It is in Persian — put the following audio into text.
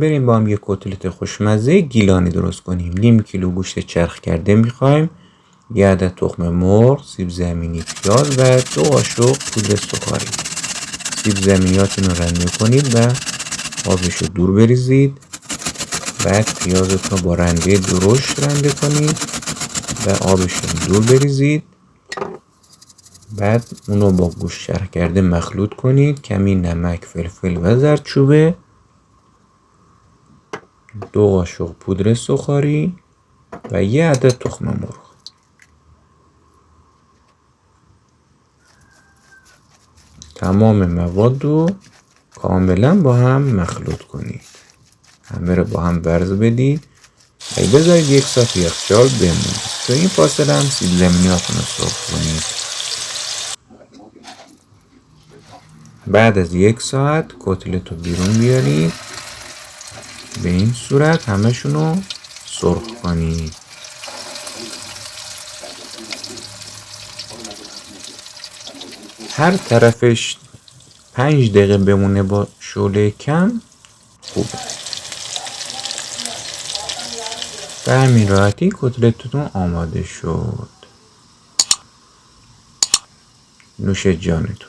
بریم با هم یک کتلت خوشمزه گیلانی درست کنیم. نیم کیلو گوشت چرخ کرده میخوایم، 1 عدد تخم مرغ، سیب زمینی، پیاز و 2 قاشق پودر سکاری. سیب زمینیاتون رو رنده کنید و آبش رو دور بریزید. بعد پیازتون رو با رنده درشت رنده کنید و آبش رو دور بریزید. بعد اونو با گوشت چرخ کرده مخلوط کنید. کمی نمک، فلفل و زردچوبه، 2 قاشق پودر سکاری و 1 عدد تخم مرغ. تمام مواد رو کاملا با هم مخلوط کنید. همه رو با هم برز بدید و بذارید 1 ساعت یخچال بمونه. تو این فاصله هم سیب زمینیاتون رو سرخ کنید. بعد از 1 ساعت کتلت رو بیرون بیارید. به این صورت همشون رو سرخ کنید. هر طرفش 5 دقیقه بمونه با شعله کم خوبه. به همین راحتی کتلتتون آماده شد. نوش جانتون.